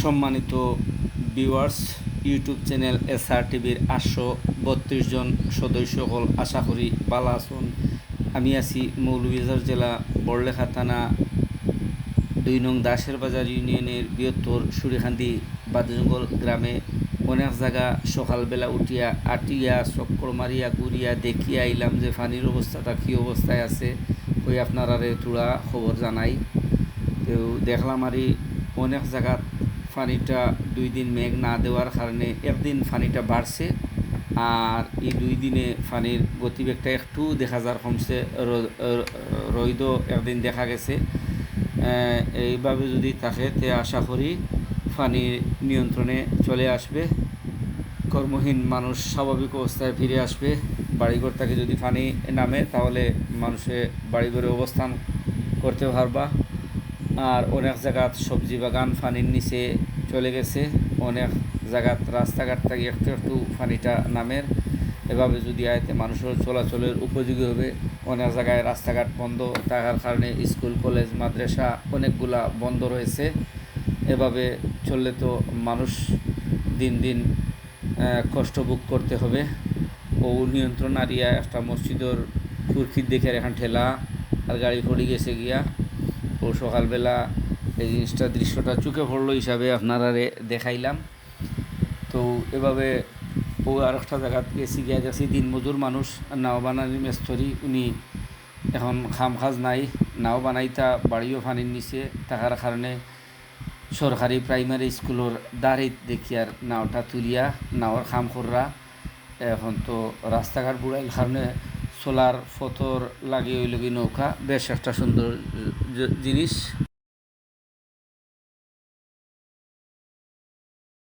সম্মানিত viewers, YouTube channel SR টিভির 832 জন সদস্য হল, আশা করি ভালো আছেন। আমি আছি মৌলভীবাজার জেলা বড়লেখা থানা 2 নং দাসের বাজার ইউনিয়নের বৃহত্তর সুরিখান্দি বাদজঙ্গল গ্রামে। অনেক জায়গা সকালবেলা উঠিয়া আটিয়া চক্কর মারিয়া ঘুরিয়া দেখিয়া আইলাম যে পানির অবস্থাটা কী অবস্থায় আছে, ওই আপনারা তোরা খবর জানাই। তো দেখলাম অনেক জায়গা পানিটা 2 দিন মেঘ না দেওয়ার কারণে একদিন পানিটা বাড়ছে, আর এই 2 দিনে পানির গতিবেগটা একটু দেখা যার কমছে। রৈদ একদিন দেখা গেছে। এইভাবে যদি থাকে তে আশা করি পানি নিয়ন্ত্রণে চলে আসবে, কর্মহীন মানুষ স্বাভাবিক অবস্থায় ফিরে আসবে। বাড়িঘর থেকে যদি পানি নামে তাহলে মানুষে বাড়িঘরে অবস্থান করতে পারবা। আর অনেক জায়গাত সবজি বাগান পানির নিচে চলে গেছে, অনেক জায়গাত রাস্তাঘাট থেকে একটু একটু পানিটা নামের। এভাবে যদি আয়তে মানুষের চলাচলের উপযোগী হবে। অনেক জায়গায় রাস্তাঘাট বন্ধ থাকার কারণে স্কুল কলেজ মাদ্রাসা অনেকগুলা বন্ধ রয়েছে। এভাবে চললে তো মানুষ দিন দিন কষ্ট ভোগ করতে হবে। ও নিয়ন্ত্রণ আরিয়া একটা মসজিদের ফুরকির দেখে এখন ঠেলা আর গাড়ি পড়ে গেছে গিয়া। ও সকালবেলা এই দৃশ্যটা চোখে পড়লো হিসাবে আপনারা দেখাইলাম। তো এভাবে ও আর একটা জায়গাত গেছি গিয়া যাচ্ছি দিনমজুর মানুষ, নাও বানানি মেস্তরি, উনি এখন খাম খাজ নাই, নাও বানাইতা বাড়িও পানির নিচে থাকার কারণে সরকারি প্রাইমারি স্কুলের দাঁড়িত দেখি আর নাওটা তুলিয়া নাওয়ার খাম কররা। এখন তো রাস্তাঘাট বুড়াইল কারণে সোলার ফতর লাগিয়ে ওই লগি নৌকা, বেশ একটা সুন্দর জিনিস।